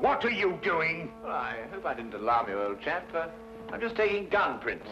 What are you doing? Well, I hope I didn't alarm you, old chap. I'm just taking gun prints.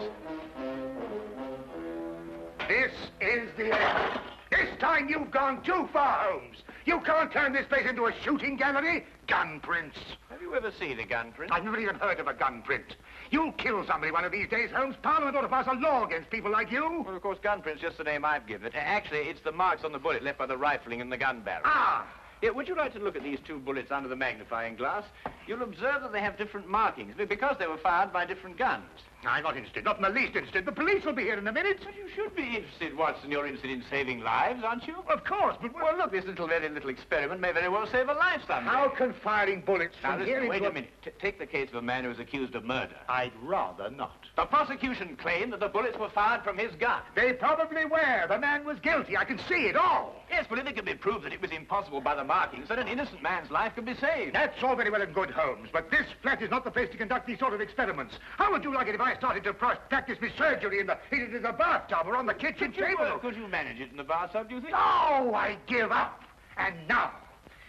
This is the end. This time you've gone too far, Holmes. You can't turn this place into a shooting gallery. Gun prints. Have you ever seen a gun print? I've never even heard of a gun print. You'll kill somebody one of these days, Holmes. Parliament ought to pass a law against people like you. Well, of course, gun print's just the name I've given it. Actually, it's the marks on the bullet left by the rifling in the gun barrel. Ah! Yeah, would you like to look at these two bullets under the magnifying glass? You'll observe that they have different markings because they were fired by different guns. I'm not interested, not in the least interested. The police will be here in a minute. But you should be interested, Watson. You're interested in saving lives, aren't you? Of course, but... Well, look, this very little experiment may very well save a life someday. How can firing bullets from here into... Wait a minute. Take the case of a man who is accused of murder. I'd rather not. The prosecution claimed that the bullets were fired from his gun. They probably were. The man was guilty. I can see it all. Yes, but if it can be proved that it was impossible by the markings, then an innocent man's life could be saved. That's all very well and good, Holmes, but this flat is not the place to conduct these sort of experiments. How would you like it if I started to practice my surgery in the bathtub or on the kitchen table? Could you manage it in the bathtub, do you think? No, I give up. And now,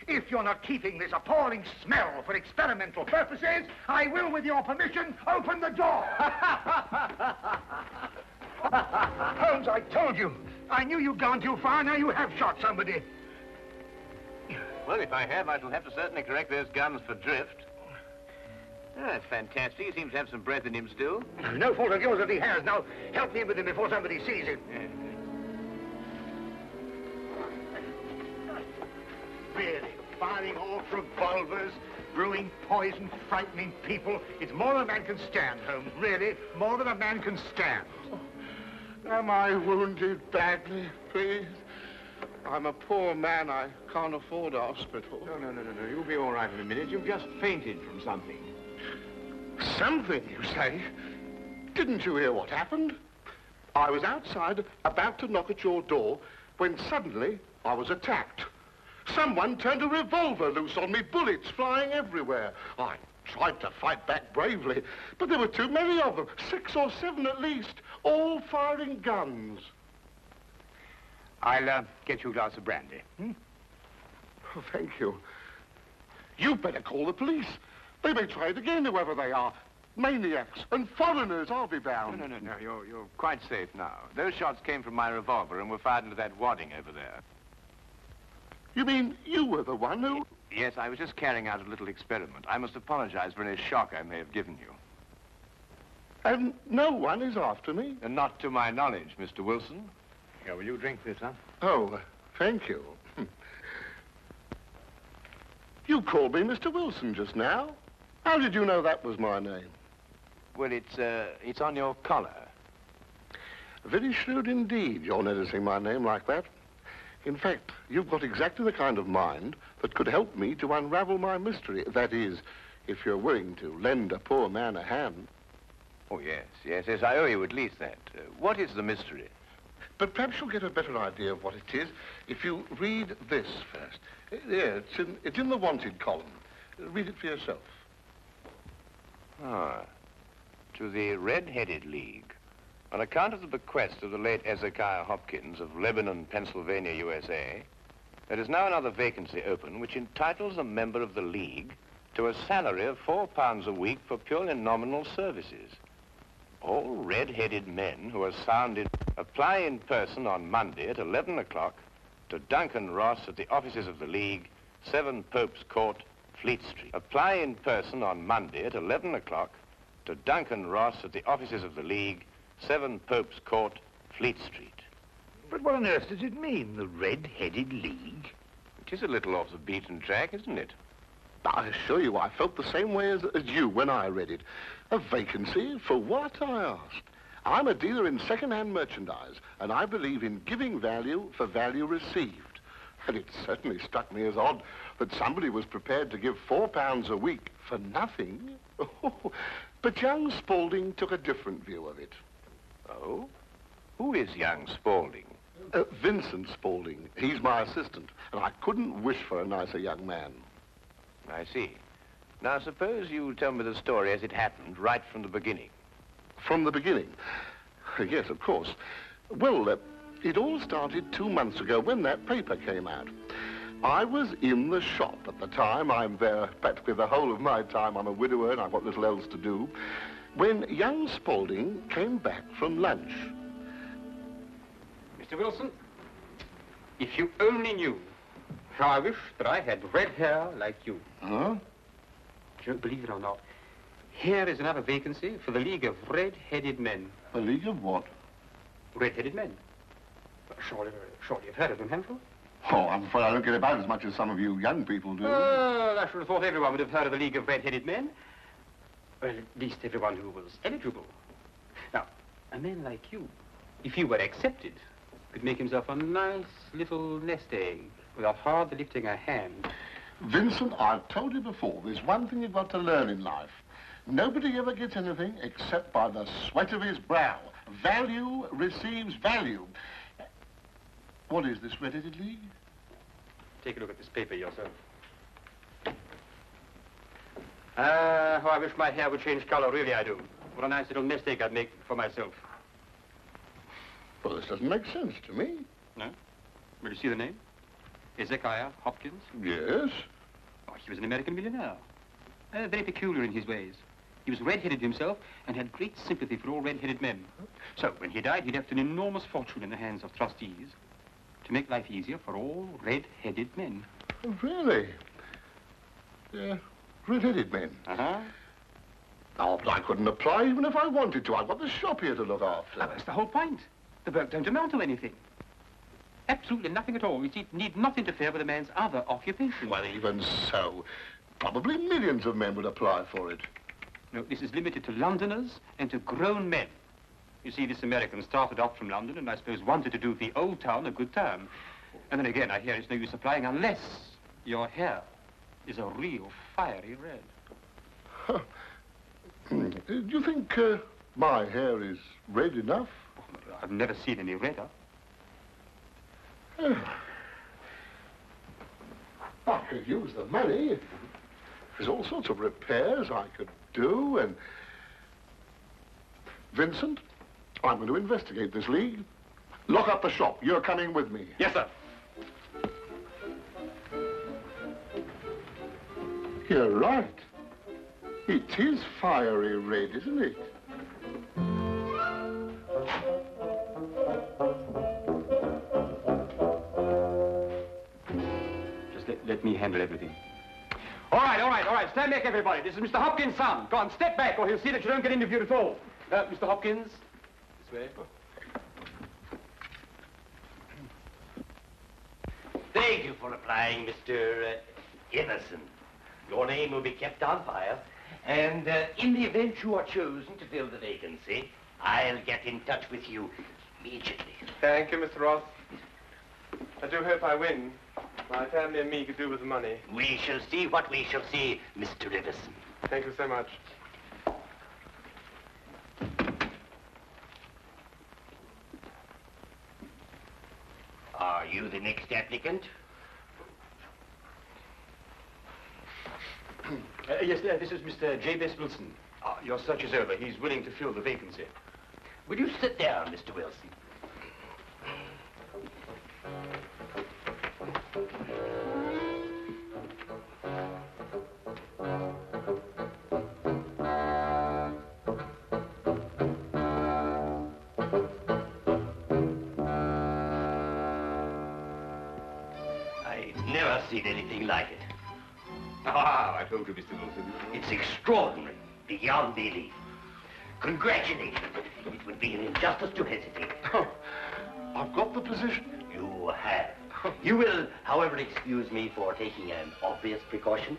if you're not keeping this appalling smell for experimental purposes, I will, with your permission, open the door. Holmes, I told you. I knew you'd gone too far. Now you have shot somebody. Well, if I have, I shall have to certainly correct those guns for drift. Oh, that's fantastic. He seems to have some breath in him still. No fault of yours if he has. Now, help me with him before somebody sees him. Really, firing off revolvers, brewing poison, frightening people. It's more than a man can stand, Holmes. Really, more than a man can stand. Am I wounded badly, please? I'm a poor man. I can't afford a hospital. No. You'll be all right in a minute. You've just fainted from something. Something, you say? Didn't you hear what happened? I was outside, about to knock at your door, when suddenly I was attacked. Someone turned a revolver loose on me, bullets flying everywhere. I tried to fight back bravely, but there were too many of them, 6 or 7 at least, all firing guns. I'll get you a glass of brandy. Oh, thank you. You'd better call the police. They may try it again, whoever they are. Maniacs and foreigners, I'll be bound. No. You're quite safe now. Those shots came from my revolver and were fired into that wadding over there. You mean you were the one who... Yes, I was just carrying out a little experiment. I must apologize for any shock I may have given you. And no one is after me? And not to my knowledge, Mr. Wilson. Here, will you drink this, huh? Oh, thank you. You called me Mr. Wilson just now. How did you know that was my name? Well, it's on your collar. Very shrewd indeed, you're noticing my name like that. In fact, you've got exactly the kind of mind that could help me to unravel my mystery. That is, if you're willing to lend a poor man a hand. Oh, yes, I owe you at least that. What is the mystery? But perhaps you'll get a better idea of what it is if you read this first. Yeah, it's in the wanted column. Read it for yourself. Ah. To the Red-Headed League. On account of the bequest of the late Ezekiah Hopkins of Lebanon, Pennsylvania, USA, there is now another vacancy open which entitles a member of the League to a salary of £4 a week for purely nominal services. All red-headed men who are sound in... Apply in person on Monday at 11 o'clock to Duncan Ross at the offices of the League, 7 Pope's Court, Fleet Street. Apply in person on Monday at 11 o'clock to Duncan Ross at the offices of the League, 7 Pope's Court, Fleet Street. But what on earth does it mean, the Red-Headed League? It is a little off the beaten track, isn't it? I assure you, I felt the same way as you when I read it. A vacancy for what, I asked. I'm a dealer in second-hand merchandise, and I believe in giving value for value received. And it certainly struck me as odd that somebody was prepared to give £4 a week for nothing. But young Spaulding took a different view of it. Oh? Who is young Spaulding? Vincent Spaulding. He's my assistant, and I couldn't wish for a nicer young man. I see. Now, suppose you tell me the story as it happened, right from the beginning. From the beginning? Yes, of course. Well, it all started 2 months ago when that paper came out. I was in the shop at the time. I'm there practically the whole of my time. I'm a widower and I've got little else to do. When young Spaulding came back from lunch. Mr. Wilson, if you only knew how I wish that I had red hair like you. Huh? Don't believe it or not, here is another vacancy for the League of Red-Headed Men. A league of what? Red-Headed Men. Surely you've heard of them, haven't you? Oh, I'm afraid I don't get about as much as some of you young people do. Well, I should have thought everyone would have heard of the League of Red-Headed Men. Well, at least everyone who was eligible. Now, a man like you, if he were accepted, could make himself a nice little nest egg without hardly lifting a hand. Vincent, I've told you before, there's one thing you've got to learn in life. Nobody ever gets anything except by the sweat of his brow. Value receives value. What is this Red-Headed League? Take a look at this paper yourself. How I wish my hair would change color, really I do. What a nice little nest egg I'd make for myself. Well, this doesn't make sense to me. No? Will you see the name? Ezekiah Hopkins? Yes. Oh, he was an American millionaire. Very peculiar in his ways. He was red-headed himself and had great sympathy for all red-headed men. So, when he died, he left an enormous fortune in the hands of trustees to make life easier for all red-headed men. Oh, really? Yeah, red-headed men. Uh-huh. Oh, but I couldn't apply even if I wanted to. I've got the shop here to look after. Oh, that's the whole point. The work don't amount to anything. Absolutely nothing at all. It need not interfere with a man's other occupation. Well, even so, probably millions of men would apply for it. No, this is limited to Londoners and to grown men. You see, this American started off from London and I suppose wanted to do the old town a good turn. And then again, I hear it's no use applying unless your hair is a real fiery red. Huh. Do you think my hair is red enough? I've never seen any redder. I could use the money. There's all sorts of repairs I could do, and... Vincent, I'm going to investigate this league. Lock up the shop. You're coming with me. Yes, sir. You're right. It is fiery red, isn't it? Let me handle everything. All right. Stand back, everybody. This is Mr. Hopkins' son. Go on, step back, or he'll see that you don't get interviewed at all. Mr. Hopkins, this way. Thank you for applying, Mr. Emerson. Your name will be kept on file, and in the event you are chosen to fill the vacancy, I'll get in touch with you immediately. Thank you, Mr. Ross. I do hope I win. My family and me could do with the money. We shall see what we shall see, Mr. Iverson. Thank you so much. Are you the next applicant? Yes, this is Mr. J.B.S. Wilson. Your search is over. He's willing to fill the vacancy. Will you sit down, Mr. Wilson? I've never seen anything like it. I told you, Mr. Wilson. It's extraordinary, beyond belief. Congratulations. It would be an injustice to hesitate. Oh, I've got the position. You have. You will, however, excuse me for taking an obvious precaution.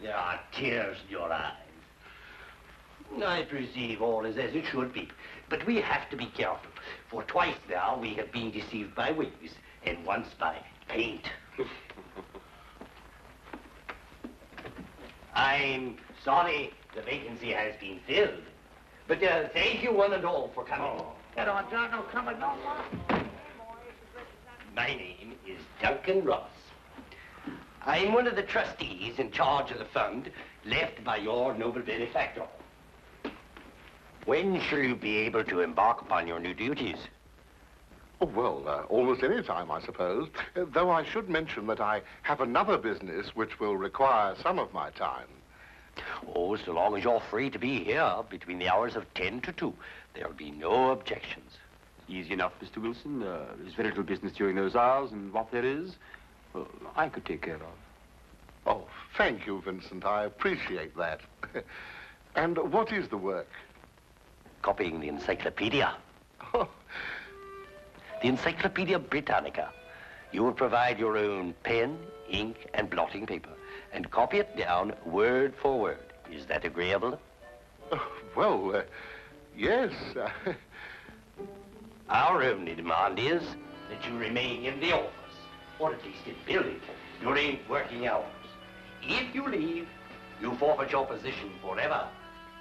There are tears in your eyes. I perceive all is as it should be, but we have to be careful, for twice now we have been deceived by wigs, and once by paint. I'm sorry the vacancy has been filled, but thank you one and all for coming. Get on, John, no coming, no more. My name is Duncan Ross. I'm one of the trustees in charge of the fund left by your noble benefactor. When shall you be able to embark upon your new duties? Oh, well, almost any time, I suppose. Though I should mention that I have another business which will require some of my time. Oh, so long as you're free to be here between the hours of 10 to 2, there'll be no objections. Easy enough, Mr. Wilson. There's very little business during those hours, and what there is, well, I could take care of. Oh, thank you, Vincent. I appreciate that. And what is the work? Copying the encyclopedia. Oh, The Encyclopedia Britannica. You will provide your own pen, ink, and blotting paper, and copy it down word for word. Is that agreeable? well, yes. Our only demand is that you remain in the office, or at least in building, during working hours. If you leave, you forfeit your position forever.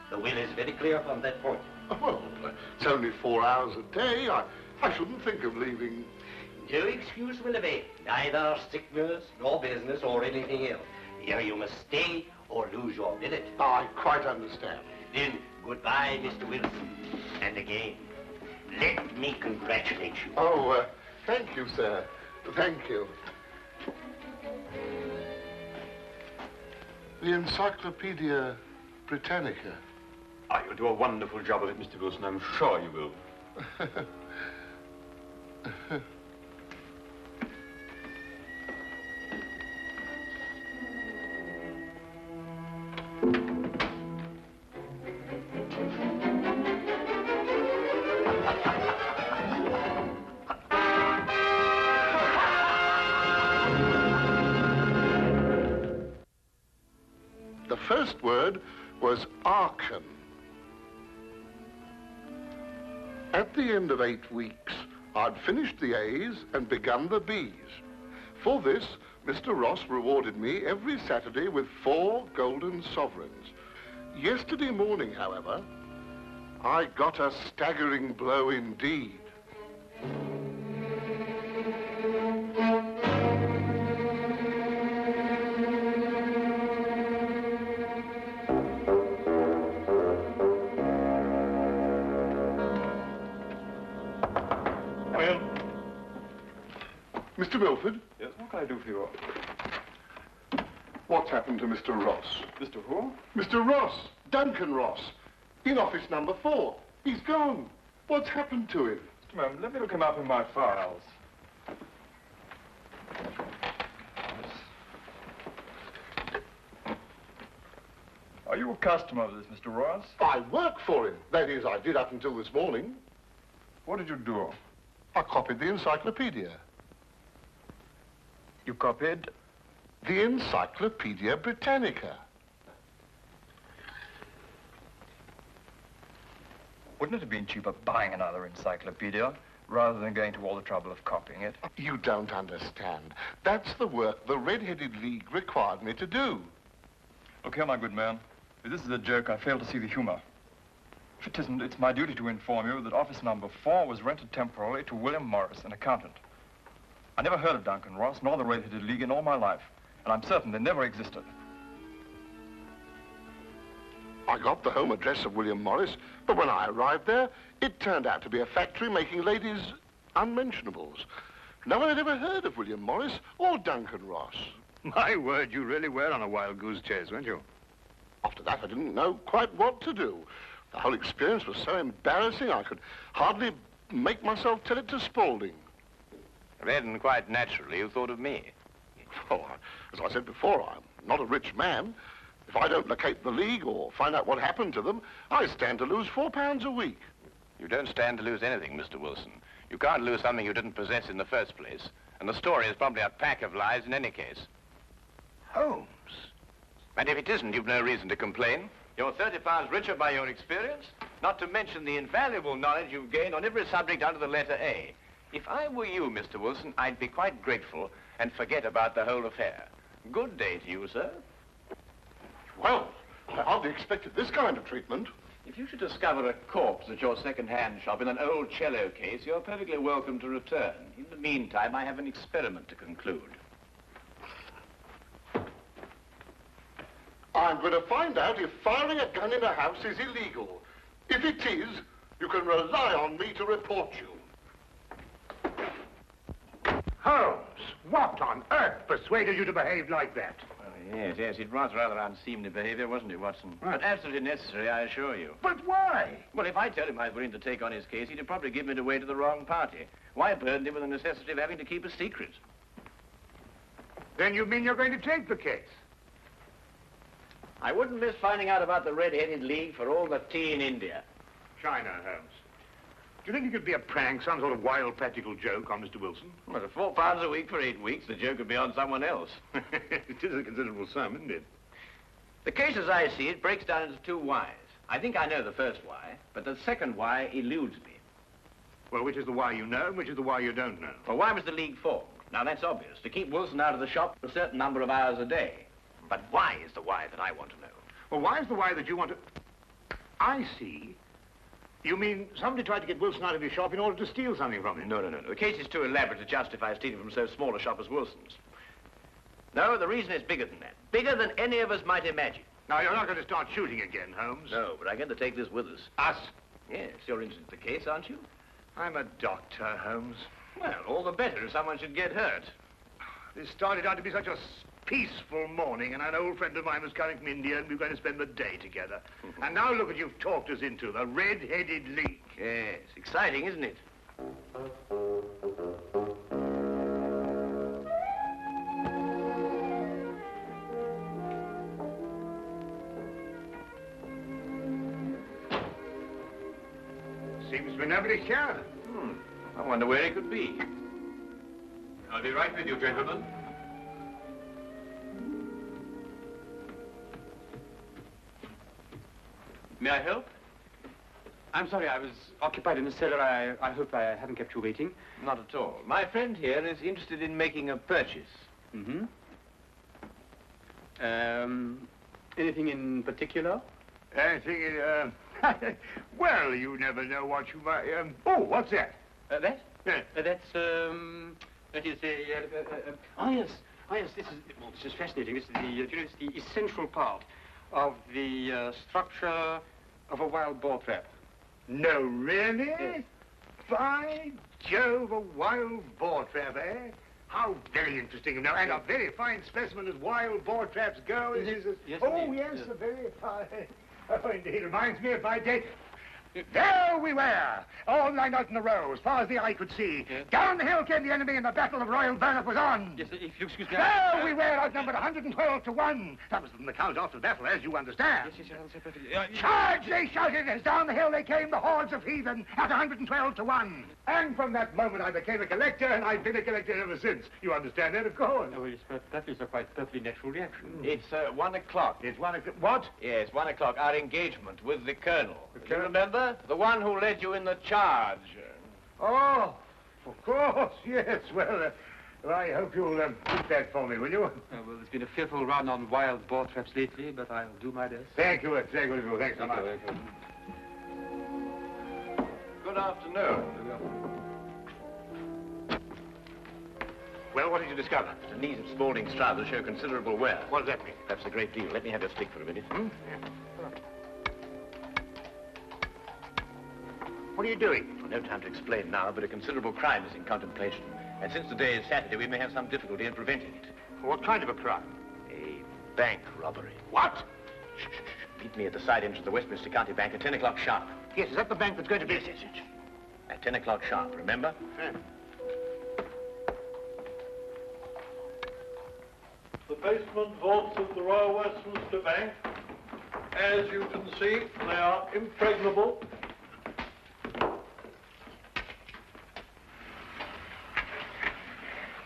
The will is very clear on that point. Well, it's only 4 hours a day. I shouldn't think of leaving. No excuse will avail, neither sickness nor business or anything else. Here you must stay or lose your billet. I quite understand. Then, goodbye, Mr. Wilson. And again, let me congratulate you. Oh, thank you, sir. Thank you. The Encyclopedia Britannica. Ah, you'll do a wonderful job of it, Mr. Wilson. I'm sure you will. The first word was Archon. At the end of 8 weeks, I'd finished the A's and begun the B's. For this, Mr. Ross rewarded me every Saturday with 4 golden sovereigns. Yesterday morning, however, I got a staggering blow indeed. Mr. Milford? Yes, what can I do for you? What's happened to Mr. Ross? Mr. Who? Mr. Ross! Duncan Ross! In office number 4. He's gone. What's happened to him? Just a moment, let me look him up in my files. Are you a customer of this, Mr. Ross? I work for him. That is, I did up until this morning. What did you do? I copied the encyclopedia. You copied? The Encyclopedia Britannica. Wouldn't it have been cheaper buying another encyclopedia rather than going to all the trouble of copying it? You don't understand. That's the work the Red-Headed League required me to do. Look here, my good man. If this is a joke, I fail to see the humor. If it isn't, it's my duty to inform you that office number 4 was rented temporarily to William Morris, an accountant. I never heard of Duncan Ross, nor the Red-Headed League in all my life, and I'm certain they never existed. I got the home address of William Morris, but when I arrived there, it turned out to be a factory making ladies' unmentionables. No one had ever heard of William Morris or Duncan Ross. My word, you really were on a wild goose chase, weren't you? After that, I didn't know quite what to do. The whole experience was so embarrassing, I could hardly make myself tell it to Spaulding. Then, quite naturally, you thought of me. Oh, as I said before, I'm not a rich man. If I don't locate the League or find out what happened to them, I stand to lose £4 a week. You don't stand to lose anything, Mr. Wilson. You can't lose something you didn't possess in the first place. And the story is probably a pack of lies in any case. Holmes. And if it isn't, you've no reason to complain. You're £30 richer by your experience, not to mention the invaluable knowledge you've gained on every subject under the letter A. If I were you, Mr. Wilson, I'd be quite grateful and forget about the whole affair. Good day to you, sir. Well, I hardly expected this kind of treatment. If you should discover a corpse at your second-hand shop in an old cello case, you're perfectly welcome to return. In the meantime, I have an experiment to conclude. I'm going to find out if firing a gun in a house is illegal. If it is, you can rely on me to report you. Holmes, what on earth persuaded you to behave like that? Yes, it was rather unseemly behavior, wasn't it, Watson? Right. But absolutely necessary, I assure you. But why? Well, if I tell him I was willing to take on his case, he'd probably give me away to the wrong party. Why burden him with the necessity of having to keep a secret? Then you mean you're going to take the case? I wouldn't miss finding out about the Red-Headed League for all the tea in India. China, Holmes. Do you think it could be a prank, some sort of wild practical joke on Mr. Wilson? Well, at £4 a week for 8 weeks, the joke would be on someone else. It is a considerable sum, isn't it? The case as I see it breaks down into two whys. I think I know the first why, but the second why eludes me. Well, which is the why you know and which is the why you don't know? Well, why was the League formed? Now, that's obvious. To keep Wilson out of the shop for a certain number of hours a day. But why is the why that I want to know? Well, why is the why that you want to... I see. You mean somebody tried to get Wilson out of his shop in order to steal something from him? No. The case is too elaborate to justify stealing from so small a shop as Wilson's. No, the reason is bigger than that. Bigger than any of us might imagine. Now, you're not going to start shooting again, Holmes. No, but I'm going to take this with us. Us? Yes, you're interested in the case, aren't you? I'm a doctor, Holmes. Well, all the better if someone should get hurt. This started out to be such a peaceful morning, and an old friend of mine was coming from India, and we were going to spend the day together. And now look what you've talked us into, the Red-Headed League. Yes, exciting, isn't it? Seems to be nobody here. I wonder where he could be. I'll be right with you, gentlemen. May I help? I'm sorry, I was occupied in the cellar. I hope I haven't kept you waiting. Not at all. My friend here is interested in making a purchase. Mm-hmm. Anything in particular? Anything, well, you never know what you might, oh, what's that? That? Yeah. That is a, oh, yes, this is fascinating. This is the, you know, it's the essential part of the structure of a wild boar trap. No, really? Yes. By Jove, a wild boar trap, eh? How very interesting. Now, and a very fine specimen as wild boar traps go. Yes, oh, indeed. yes, Yes. a very fine. Oh, indeed. Reminds me of my day. There we were, all lined out in a row, as far as the eye could see. Yes. Down the hill came the enemy, and the Battle of Royal Burnett was on. Yes, if you excuse me. There we were, outnumbered 112 to 1. That was from the count after the battle, as you understand. Yes, I'll say perfectly. Charge, they shouted, as down the hill they came, the hordes of heathen, at 112 to 1. And from that moment I became a collector, and I've been a collector ever since. You understand that, of course? Oh, yes, but that is a quite perfectly natural reaction. It's 1 o'clock. It's 1 o'clock. What? Yes, 1 o'clock. Our engagement with the Colonel. The You Colonel? remember? The one who led you in the charge. Oh, of course, yes. Well, I hope you'll keep that for me, will you? Well, there's been a fearful run on wild boar traps lately, but I'll do my best. Thank you, thank you. Thanks so much. Good afternoon. Well, what did you discover? The knees of Spaulding's trousers show considerable wear. What does that mean? That's a great deal. Let me have your stick for a minute. What are you doing? Well, no time to explain now, but a considerable crime is in contemplation. And since today is Saturday, we may have some difficulty in preventing it. What kind of a crime? A bank robbery. What? Shh, shh, shh. Meet me at the side entrance of the Westminster County Bank at 10 o'clock sharp. Yes, is that the bank that's going to be... Yes. At 10 o'clock sharp, remember? Yeah. The basement vaults of the Royal Westminster Bank, as you can see, they are impregnable.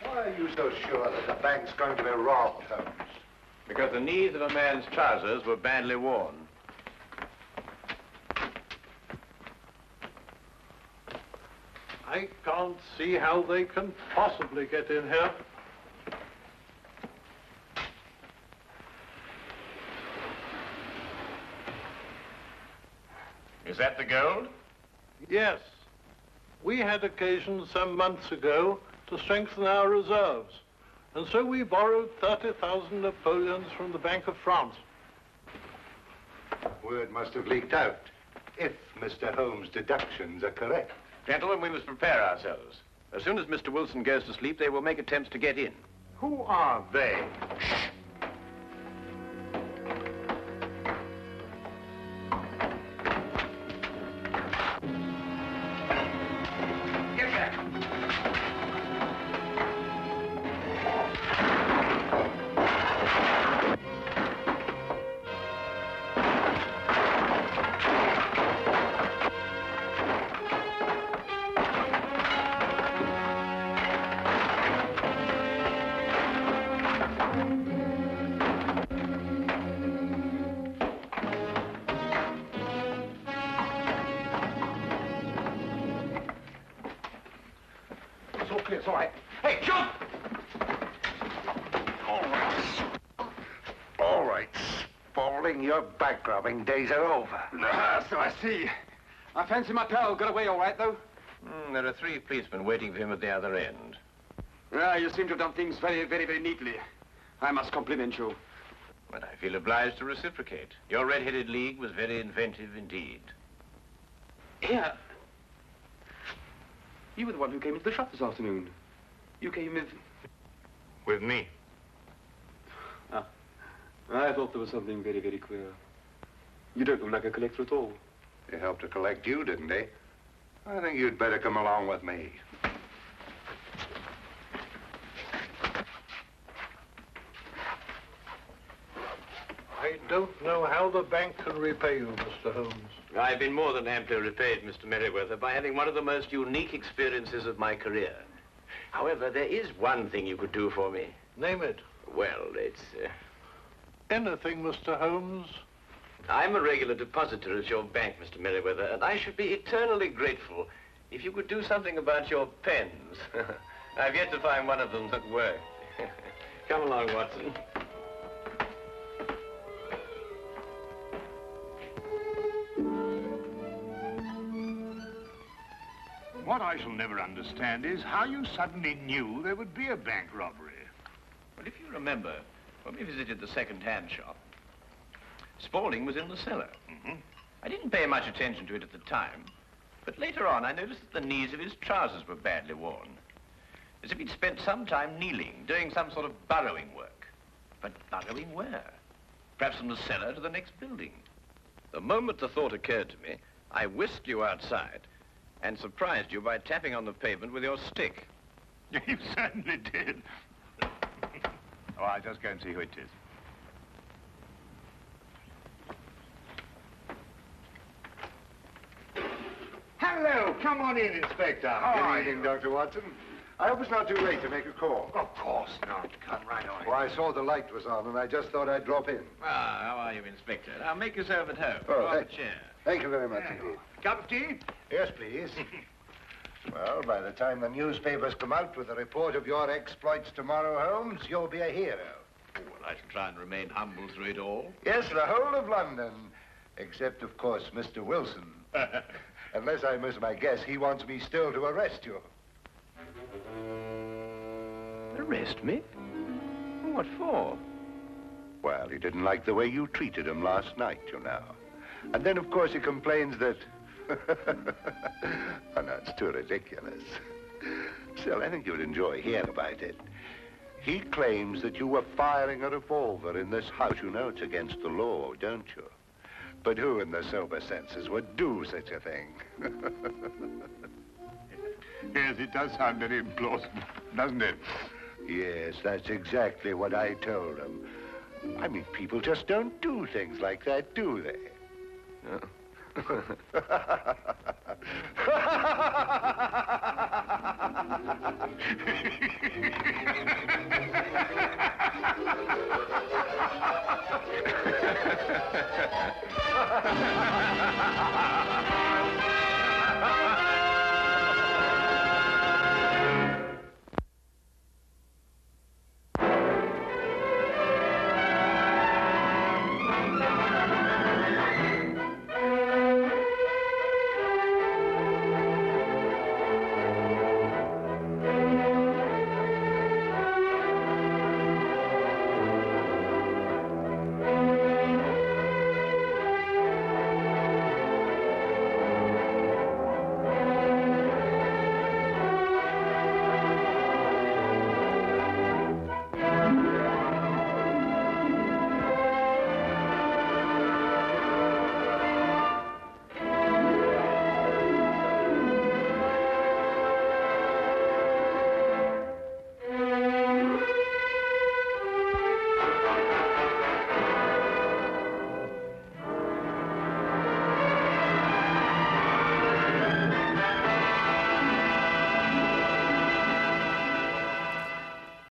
Why are you so sure that the bank's going to be robbed, Holmes? Because the knees of a man's trousers were badly worn. I can't see how they can possibly get in here. Is that the gold? Yes. We had occasion some months ago to strengthen our reserves, and so we borrowed 30,000 Napoleons from the Bank of France. Word must have leaked out, if Mr. Holmes' deductions are correct. Gentlemen, we must prepare ourselves. As soon as Mr. Wilson goes to sleep, they will make attempts to get in. Who are they? Get back. It's all right. Hey, jump! All right, Spaulding, your bank-robbing days are over. So I see. I fancy my pal got away all right, though. There are 3 policemen waiting for him at the other end. You seem to have done things very, very, very neatly. I must compliment you. But I feel obliged to reciprocate. Your red-headed league was very inventive indeed. Here. You were the one who came into the shop this afternoon. You came with... With me? Ah. I thought there was something very, very queer. You don't look like a collector at all. They helped to collect you, didn't they? I think you'd better come along with me. I don't know how the bank can repay you, Mr. Holmes. I've been more than amply repaid, Mr. Merriweather, by having one of the most unique experiences of my career. However, there is one thing you could do for me. Name it. Well, it's... Anything, Mr. Holmes? I'm a regular depositor at your bank, Mr. Merriweather, and I should be eternally grateful if you could do something about your pens. I've yet to find one of them that worked. Come along, Watson. What I shall never understand is how you suddenly knew there would be a bank robbery. Well, if you remember, when we visited the second-hand shop, Spaulding was in the cellar. I didn't pay much attention to it at the time, but later on I noticed that the knees of his trousers were badly worn, as if he'd spent some time kneeling, doing some sort of burrowing work. But burrowing where? Perhaps from the cellar to the next building. The moment the thought occurred to me, I whisked you outside and surprised you by tapping on the pavement with your stick. You certainly did. Oh, I'll just go and see who it is. Hello, come on in, Inspector. How are you? Dr. Watson. I hope it's not too late to make a call. Of course not. Come right on. Well, I saw the light was on, and I just thought I'd drop in. Ah, how are you, Inspector? Now, make yourself at home. Oh, Have a chair. Thank you very much indeed. Cup of tea? Yes, please. Well, by the time the newspapers come out with a report of your exploits tomorrow, Holmes, you'll be a hero. Well, I shall try and remain humble through it all. Yes, the whole of London, except, of course, Mr. Wilson. Unless I miss my guess, he wants me still to arrest you. Arrest me? What for? Well, he didn't like the way you treated him last night, you know. And then, of course, he complains that... Oh, no, it's too ridiculous. Still, I think you'd enjoy hearing about it. He claims that you were firing a revolver in this house. You know it's against the law, don't you? But who in their sober senses would do such a thing? Yes, it does sound very implausible, doesn't it? Yes, that's exactly what I told him. I mean, people just don't do things like that, do they? No.